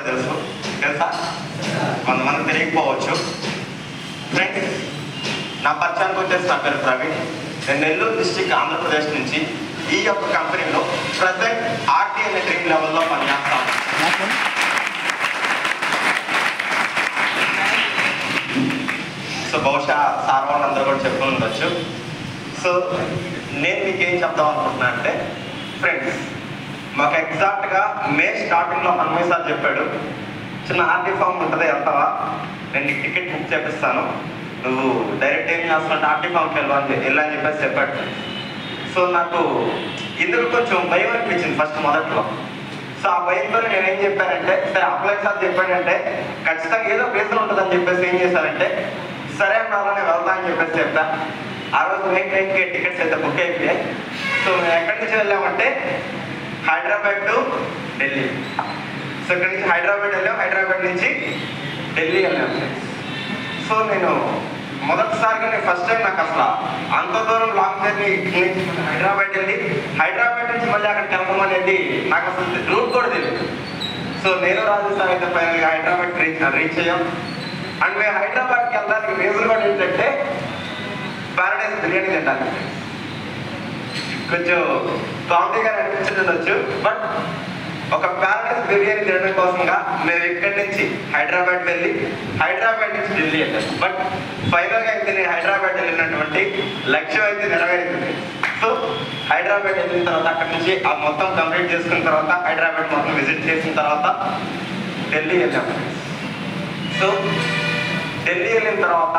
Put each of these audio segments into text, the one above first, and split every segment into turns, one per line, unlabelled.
తెలుసు తెలుసా, కొంతమంది తెలియకపోవచ్చు. ఫ్రెండ్స్, నా పరిచయానికి వచ్చేసి నా పేరు ప్రవీణ్. నేను నెల్లూరు డిస్టిక్ ఆంధ్రప్రదేశ్ నుంచి ఈ యొక్క కంపెనీలో ప్రజెంట్ ఆర్టీ అనే డ్రీమ్ లెవెల్లో పనిచేస్తాను. సో బహుశా సార్ వాళ్ళందరూ కూడా చెప్పుకుని ఉండొచ్చు. సో నేను మీకు ఏం చెప్దాం అనుకుంటున్నా అంటే, ఫ్రెండ్స్, మాకు ఎగ్జాక్ట్గా మే స్టార్టింగ్లో హనుమయ్య సార్ చెప్పాడు, చిన్న ఆర్టీ ఫామ్ ఉంటుంది, వెళ్తావా, నేను నీకు టికెట్ బుక్ చేపిస్తాను, నువ్వు డైరెక్ట్ ఏం చేస్తున్నట్టు ఆర్టీ ఫామ్కి వెళ్ళని చెప్పేసి చెప్పాడు. సో నాకు ఇందులో కొంచెం భయం అనిపించింది ఫస్ట్ మొదట్లో. సో ఆ భయంతో నేను ఏం చెప్పానంటే, సరే అప్లై సార్ చెప్పాడంటే ఖచ్చితంగా ఏదో రీజన్ ఉంటుందని చెప్పేసి ఏం చేశానంటే, సరే అన్నారా నేను వెళ్తా అని చెప్పేసి చెప్పా. ఆ రోజు నైట్ టికెట్స్ అయితే బుక్ అయిపోయాయి. సో మేము ఎక్కడి నుంచి వెళ్ళామంటే హైదరాబాద్ టు ఢిల్లీ. సో ఇక్కడి నుంచి హైదరాబాద్ వెళ్ళాం, హైదరాబాద్ నుంచి ఢిల్లీ వెళ్ళాం. సో నేను మొదటిసారిగా నేను ఫస్ట్ టైం నాకు అసలు అంత దూరం లాంగ్ జర్నీ హైదరాబాద్ వెళ్ళి హైదరాబాద్ నుంచి మళ్ళీ అక్కడికి వెళ్ళడం అనేది నాకు అసలు రూట్ కూడా తెలియదు. సో నేను రాజస్థాన్ అయితే ఫైనల్గా హైదరాబాద్ రీచ్ అయ్యాం. అండ్ మేము హైదరాబాద్కి వెళ్ళడానికి రీజన్ కూడా ఏంటంటే ప్యారడైస్ బిర్యానీ తింటాను. కొంచెం కామెడీగా అనిపించవచ్చు, బట్ ఒక ప్యారడైస్ బిర్యానీ తినడం కోసంగా మేము ఇక్కడి నుంచి హైదరాబాద్ వెళ్ళి హైదరాబాద్ నుంచి ఢిల్లీ వెళ్ళాం. బట్ ఫైనల్గా అయితే నేను హైదరాబాద్ వెళ్ళినటువంటి లక్ష్యం అయితే నెరవేరుతుంది. సో హైదరాబాద్ వెళ్ళిన తర్వాత అక్కడి నుంచి ఆ మొత్తం కంప్లీట్ చేసుకున్న తర్వాత హైదరాబాద్ మొత్తం విజిట్ చేసిన తర్వాత ఢిల్లీ వెళ్ళాం. సో ఢిల్లీ వెళ్ళిన తర్వాత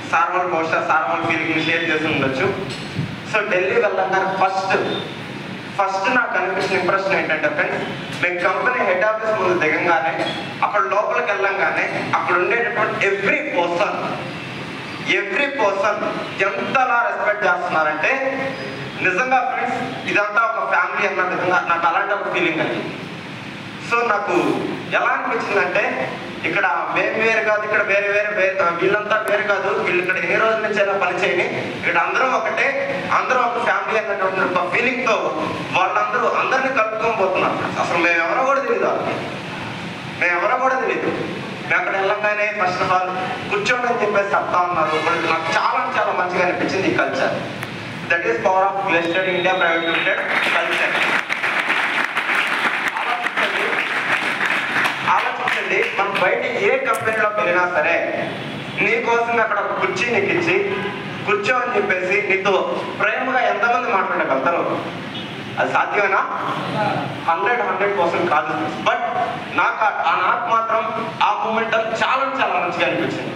సార్ వాళ్ళు బహుశా సార్ వాళ్ళ ఫీలింగ్ షేర్ చేసి ఉండొచ్చు. సో ఢిల్లీ వెళ్ళగానే ఫస్ట్ నాకు అనిపించిన ఇంప్రెషన్ ఏంటంటే, ఫ్రెండ్స్, మేము కంపెనీ హెడ్ ఆఫీస్ ముందు దిగంగానే అక్కడ లోపలికి వెళ్ళంగానే అక్కడ ఉండేటటువంటి ఎవ్రీ పర్సన్ ఎంతలా రెస్పెక్ట్ చేస్తున్నారంటే, నిజంగా ఫ్రెండ్స్ ఇదంతా ఒక ఫ్యామిలీ అన్న విధంగా నాకు అలాంటి ఒక ఫీలింగ్ అండి. సో నాకు ఎలా అనిపించిందంటే, ఇక్కడ మేము వేరు కాదు, ఇక్కడ వేరే వీళ్ళంతా వేరు కాదు, వీళ్ళు ఇక్కడ ఎన్ని రోజుల నుంచి అయినా పని చేయని, ఇక్కడ అందరం ఒకటే, అందరం ఒక ఫ్యామిలీ అన్నటువంటి ఒక ఫీలింగ్తో వాళ్ళందరూ అందరినీ కలుపుకొని పోతున్నారు. అసలు మేము ఎవరో కూడా తెలియదు. మేము అక్కడ వెళ్ళంగానే ఫస్ట్ ఆఫ్ ఆల్ కూర్చోండి అని చెప్పేసి చెప్తా ఉన్నారు. నాకు చాలా చాలా మంచిగా అనిపించింది ఈ culture. That is power of గ్లేస్టెడ్ ఇండియా ప్రైవేట్ లిమిటెడ్ కల్చర్. ఆలోచించండి, మనం బయట ఏ కంపెనీలోకి వెళ్ళినా సరే నీకోసం అక్కడ ఒక కుర్చీ నీకు ఇచ్చి కూర్చో అని చెప్పేసి నీతో ప్రేమగా ఎంతమంది మాట్లాడగలుగుతారు? అది సాధ్యమేనా? 100% కాదు. బట్ నాకు మాత్రం ఆ మూమెంట్ చాలా చాలా మంచిగా అనిపించింది.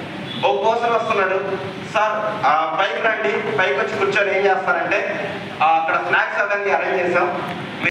ఒక పర్సన్ వస్తున్నాడు, సార్ పైకి రండి, పైకి వచ్చి కూర్చొని ఏం చేస్తారంటే అక్కడ స్నాక్స్ అవన్నీ అరేంజ్ చేసాం.